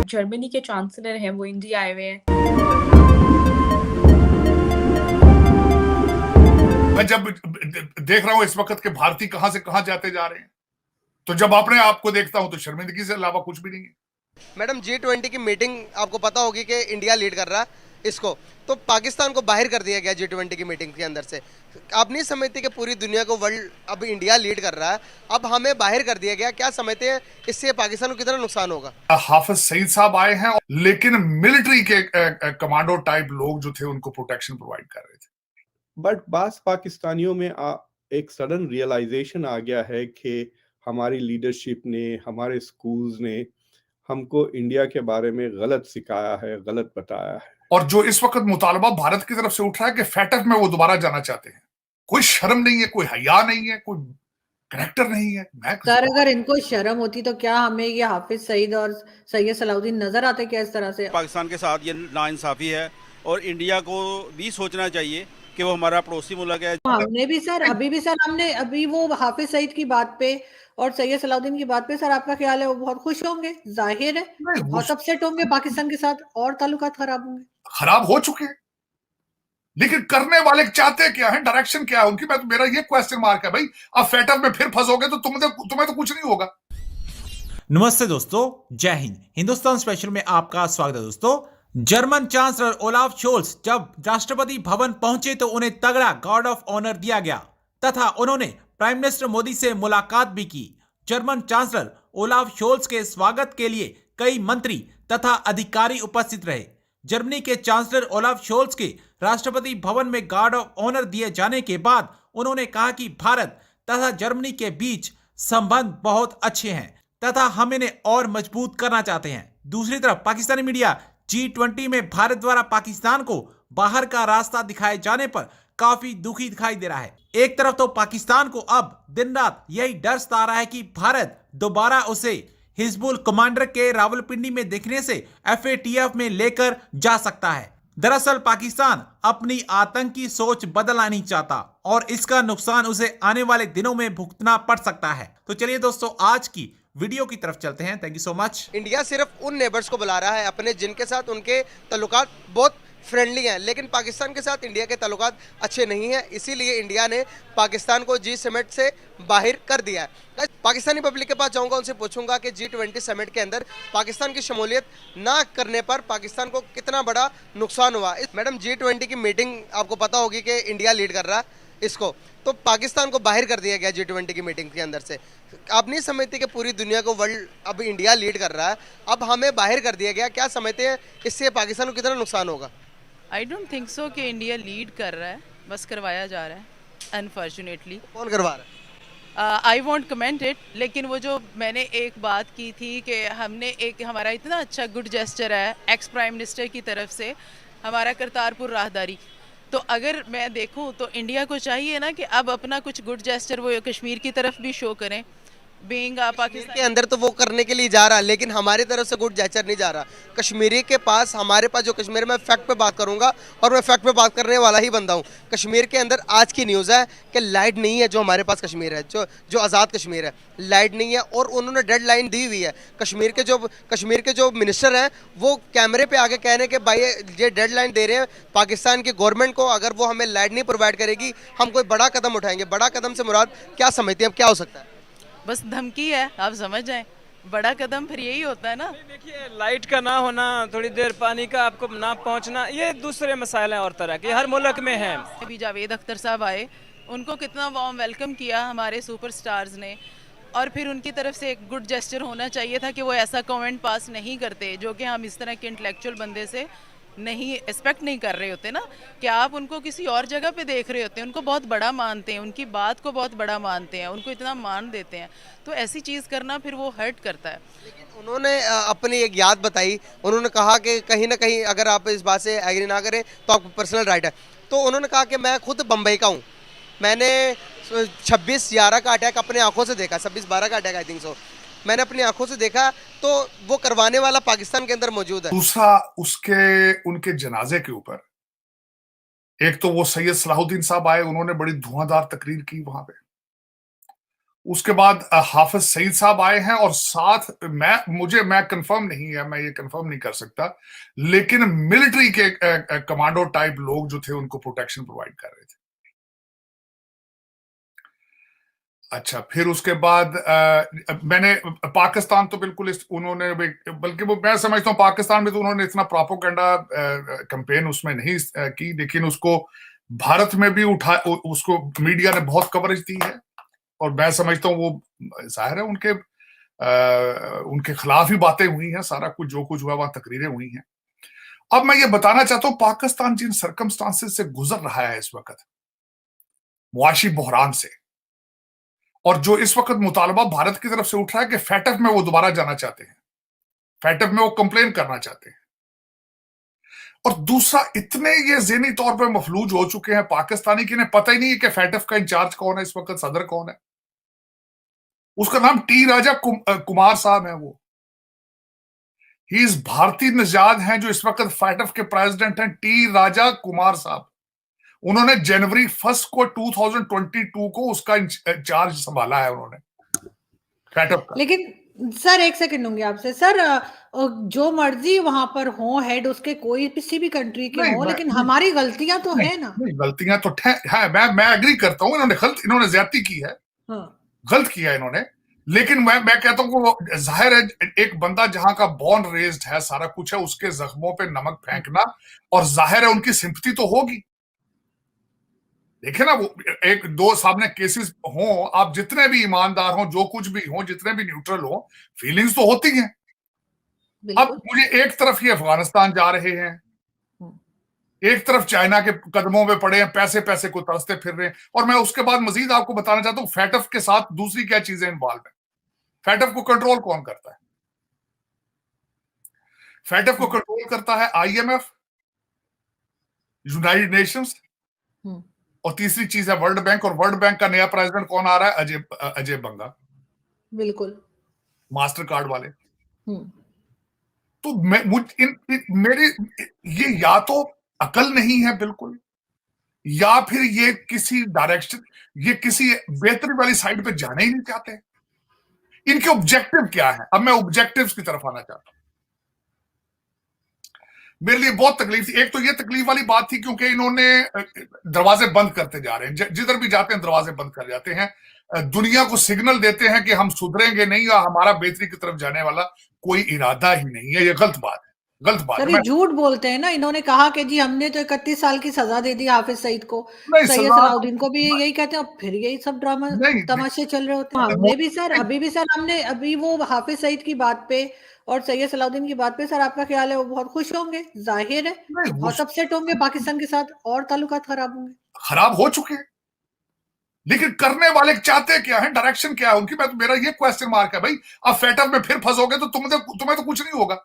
Germany के chancellor हैं, वो इंडिया आए हुए हैं। मैं जब देख रहा हूं इस वक्त के भारतीय कहां से कहां जाते जा रहे हैं, तो जब अपने आप को देखता हूं तो शर्मिंदगी से अलावा कुछ भी नहीं है। मैडम G20 की मीटिंग आपको पता होगी कि इंडिया लीड कर रहा है इसको, तो पाकिस्तान को बाहर कर दिया गया G20 की मीटिंग के अंदर से। आप नहीं समझते कि पूरी दुनिया को वर्ल्ड अब इंडिया लीड कर रहा है, अब हमें बाहर कर दिया गया? क्या समझते हैं इससे पाकिस्तान को कितना नुकसान होगा? हाफिज सईद साहब आए हैं, लेकिन मिलिट्री के कमांडो टाइप लोग जो थे उनको प्रोटेक्शन प्रोवाइड कर रहे थे। बट बास पाकिस्तानियों में एक सडन रियलाइजेशन आ गया है कि हमारी लीडरशिप ने, हमारे स्कूल्स ने हमको इंडिया के बारे में गलत सिखाया है, गलत बताया है। और जो इस वक्त मुतालबा भारत की तरफ से उठ रहा है कि फैटफ में वो दोबारा जाना चाहते हैं, कोई शर्म नहीं है, कोई हया नहीं है, कोई करेक्टर नहीं है। सर अगर इनको शर्म होती तो क्या हमें ये हाफिज सईद और सैयद सलाउद्दीन नजर आते क्या इस तरह से? पाकिस्तान के साथ ये नाइंसाफी है और इंडिया को भी सोचना चाहिए कि वो हमारा पड़ोसी मुल्क है। हमने भी सर अभी वो हाफिज सईद की बात पे और सैयद सलाउद्दीन की बात पे सर आपका ख्याल है वो बहुत खुश होंगे? जाहिर है बहुत अपसेट होंगे पाकिस्तान के साथ और ताल्लुकात खराब होंगे। खराब हो चुके, लेकिन करने वाले चाहते क्या है, डायरेक्शन क्या है उनकी? मेरा ये क्वेश्चन मार्क है भाई। अब फैटफ में फिर फंसोगे तो तुम्हें तो कुछ नहीं होगा। नमस्ते दोस्तों, जय हिंद। हिंदुस्तान स्पेशल में आपका स्वागत है दोस्तों। जर्मन चांसलर ओलाफ शोल्स जब राष्ट्रपति भवन पहुंचे तो उन्हें तगड़ा गार्ड ऑफ ऑनर दिया गया तथा उन्होंने प्राइम मिनिस्टर मोदी से मुलाकात भी की। जर्मन चांसलर ओलाफ शोल्स के स्वागत के लिए कई मंत्री तथा अधिकारी उपस्थित रहे। जर्मनी के चांसलर ओलाफ शोल्स के राष्ट्रपति भवन में गार्ड ऑफ ऑनर दिए जाने के बाद उन्होंने कहा कि भारत तथा जर्मनी के बीच संबंध बहुत अच्छे हैं तथा हम इन्हें और मजबूत करना चाहते हैं। दूसरी तरफ पाकिस्तानी मीडिया G20 में भारत द्वारा पाकिस्तान को बाहर का रास्ता दिखाए जाने पर काफी दुखी दिखाई दे रहा है। एक तरफ तो पाकिस्तान को अब दिन रात यही डर सता रहा है कि भारत दोबारा उसे हिजबुल कमांडर के रावलपिंडी में देखने से FATF में लेकर जा सकता है। दरअसल पाकिस्तान अपनी आतंकी सोच बदलना नहीं चाहता और इसका नुकसान उसे आने वाले दिनों में भुगतना पड़ सकता है। तो चलिए दोस्तों, आज की वीडियो की तरफ चलते हैं। Thank you so much. India सिर्फ उन नेबर्स को बुला रहा है अपने जिनके साथ उनके ताल्लुकात बहुत फ्रेंडली हैं, लेकिन पाकिस्तान के साथ इंडिया के ताल्लुकात अच्छे नहीं हैं। इसीलिए इंडिया ने पाकिस्तान को G समिट से बाहर कर दिया है। पाकिस्तानी पब्लिक के पास जाऊंगा, उनसे पूछूंगा कि G20 समिट के अंदर पाकिस्तान की शमूलियत ना करने पर पाकिस्तान को कितना बड़ा नुकसान हुआ। मैडम G20 की मीटिंग आपको पता होगी कि इंडिया लीड कर रहा है इसको, तो पाकिस्तान को बाहर कर दिया गया G20 की मीटिंग के अंदर से। आप नहीं समझते कि पूरी दुनिया को वर्ल्ड अब इंडिया लीड कर रहा है, अब हमें बाहर कर दिया गया? क्या समझते हैं इससे पाकिस्तान को कितना नुकसान होगा? आई डोंट थिंक सो कि इंडिया लीड कर रहा है, बस करवाया जा रहा है अनफॉर्चुनेटली। कौन करवा रहा है? आई वॉन्ट कमेंट इट, लेकिन वो जो मैंने एक बात की थी कि हमने एक हमारा इतना अच्छा गुड जेस्चर है एक्स प्राइम मिनिस्टर की तरफ से, हमारा करतारपुर राहदारी, तो अगर मैं देखूं तो इंडिया को चाहिए ना कि अब अपना कुछ गुड जेस्चर वो कश्मीर की तरफ भी शो करें। बीइंग पाकिस्तान के अंदर तो वो करने के लिए जा रहा है, लेकिन हमारी तरफ से गुड जेस्चर नहीं जा रहा। कश्मीरी के पास, हमारे पास जो कश्मीर में फैक्ट पे बात करूंगा और मैं फैक्ट पे बात करने वाला ही बंदा हूं। कश्मीर के अंदर आज की न्यूज़ है कि लाइट नहीं है, जो हमारे पास कश्मीर है, जो आज़ाद कश्मीर है, लाइट नहीं है और उन्होंने डेड लाइन दी हुई है। कश्मीर के जो मिनिस्टर हैं वो कैमरे पर आगे कह रहे हैं कि भाई ये डेड लाइन दे रहे हैं पाकिस्तान की गवर्नमेंट को, अगर वो हमें लाइट नहीं प्रोवाइड करेगी हम कोई बड़ा कदम उठाएंगे। बड़ा कदम से मुराद क्या समझते हैं, अब क्या हो सकता है? बस धमकी है, आप समझ जाएं। बड़ा कदम फिर यही होता है ना। देखिए, लाइट का ना होना, थोड़ी देर पानी का आपको ना पहुंचना, ये दूसरे मसाइल हैं और तरह के हर मुल्क में हैं। अभी जावेद अख्तर साहब आए, उनको कितना वार्म वेलकम किया हमारे सुपरस्टार्स ने, और फिर उनकी तरफ से एक गुड जेस्चर होना चाहिए था कि वो ऐसा कमेंट पास नहीं करते जो कि हम इस तरह के इंटेलेक्चुअल बंदे से नहीं एक्सपेक्ट नहीं कर रहे होते ना, कि आप उनको किसी और जगह पे देख रहे होते हैं, उनको बहुत बड़ा मानते हैं, उनकी बात को बहुत बड़ा मानते हैं, उनको इतना मान देते हैं, तो ऐसी चीज़ करना फिर वो हर्ट करता है। लेकिन उन्होंने अपनी एक याद बताई, उन्होंने कहा कि कहीं ना कहीं अगर आप इस बात से एग्री ना करें तो आपको पर्सनल राइट है। तो उन्होंने कहा कि मैं खुद बम्बई का हूँ, मैंने 26/11 का अटैक अपने आंखों से देखा, 26/12 का अटैक आई थिंक सो, मैंने अपनी आंखों से देखा, तो वो करवाने वाला पाकिस्तान के अंदर मौजूद है। दूसरा, उनके जनाजे के ऊपर एक तो वो सैयद सलाहुद्दीन साहब आए, उन्होंने बड़ी धुआंधार तकरीर की वहां पे। उसके बाद हाफिज सईद साहब आए हैं, और साथ मैं कंफर्म नहीं है, मैं ये कंफर्म नहीं कर सकता, लेकिन मिलिट्री के कमांडो टाइप लोग जो थे उनको प्रोटेक्शन प्रोवाइड कर रहे थे। अच्छा, फिर उसके बाद मैंने पाकिस्तान तो बिल्कुल उन्होंने, बल्कि वो मैं समझता हूँ पाकिस्तान में तो उन्होंने इतना प्रोपेगेंडा कैंपेन उसमें नहीं की, लेकिन उसको भारत में भी उसको मीडिया ने बहुत कवरेज दी है, और मैं समझता हूँ वो जाहिर है उनके खिलाफ ही बातें हुई हैं, सारा कुछ जो कुछ हुआ वहां तकरीरें हुई हैं। अब मैं ये बताना चाहता हूँ पाकिस्तान जिन सर्कमस्टांसेस से गुजर रहा है इस वक्त, मुआशी बहरान से, और जो इस वक्त मुतालबा भारत की तरफ से उठ रहा है कि फैटफ में वो दोबारा जाना चाहते हैं, फैटफ में वो कंप्लेन करना चाहते हैं, और दूसरा इतने ये ज़हनी तौर पे मफलूज हो चुके हैं पाकिस्तानी कि इन्हें पता ही नहीं है कि फैटफ का इंचार्ज कौन है इस वक्त, सदर कौन है। उसका नाम टी राजा कुमार साहब है, वो ही इज भारतीय निजाद हैं जो इस वक्त फैटफ के प्रेसिडेंट हैं, टी राजा कुमार साहब। उन्होंने जनवरी 1 को 2022 को उसका इंचार्ज संभाला है उन्होंने फैटफ का। लेकिन सर एक सेकंड दूंगी आपसे सर, जो मर्जी वहां पर हो हेड उसके, कोई किसी भी कंट्री के हो, लेकिन हमारी गलतियां तो है ना। नहीं, गलतियां तो है, मैं एग्री करता हूँ, इन्होंने ज्यादती की है, गलत किया इन्होंने, लेकिन मैं कहता हूँ जाहिर है एक बंदा जहां का बॉर्न रेज्ड है, सारा कुछ है, उसके जख्मों पे नमक फेंकना, और जाहिर है उनकी सिंपैथी तो होगी। देखे ना, वो एक दो सामने केसेस हो, आप जितने भी ईमानदार हो, जो कुछ भी हो, जितने भी न्यूट्रल हो, फीलिंग्स तो होती हैं। अब मुझे एक तरफ ये अफगानिस्तान जा रहे हैं, एक तरफ चाइना के कदमों में पड़े हैं, पैसे पैसे को तरसते फिर रहे हैं, और मैं उसके बाद मजीद आपको बताना चाहता हूं फैटफ के साथ दूसरी क्या चीजें इन्वॉल्व है। फैटफ को कंट्रोल कौन करता है? फैटफ को कंट्रोल करता है IMF, यूनाइटेड नेशंस, और तीसरी चीज है वर्ल्ड बैंक, और वर्ल्ड बैंक का नया प्रेसिडेंट कौन आ रहा है? अजय बंगा, बिल्कुल, मास्टर कार्ड वाले। तो मेरी ये या तो अकल नहीं है बिल्कुल, या फिर ये किसी डायरेक्शन, ये किसी बेहतरी वाली साइड पे जाना ही नहीं चाहते। इनके ऑब्जेक्टिव क्या है? अब मैं ऑब्जेक्टिव्स की तरफ आना चाहता हूं। मेरे लिए बहुत तकलीफ थी, एक तो ये तकलीफ वाली बात थी क्योंकि इन्होंने दरवाजे बंद करते जा रहे हैं, जिधर भी जाते हैं दरवाजे बंद कर जाते हैं, दुनिया को सिग्नल देते हैं कि हम सुधरेंगे नहीं, या हमारा बेहतरी की तरफ जाने वाला कोई इरादा ही नहीं है। ये गलत बात है, गलत बात सर है। ये झूठ बोलते हैं ना, इन्होंने कहा कि जी हमने तो 31 साल की सजा दे दी हाफिज सईद को, सैयद सलाउद्दीन को भी यही कहते हैं, फिर यही सब ड्रामा तमाशे चल रहे होते हैं। हमने भी सर अभी भी सर हमने अभी वो हाफिज सईद की बात पे और सैयद सलाउद्दीन की बात पे सर आपका ख्याल है वो बहुत खुश होंगे? जाहिर है बहुत अपसेट होंगे पाकिस्तान के साथ, और ताल्लुकात खराब होंगे, खराब हो चुके हैं, लेकिन करने वाले चाहते क्या है, डायरेक्शन क्या है उनकी? मेरा ये क्वेश्चन मार्क है भाई। अब फैटफ में फिर फंसोगे तो तुम्हें तो कुछ नहीं होगा।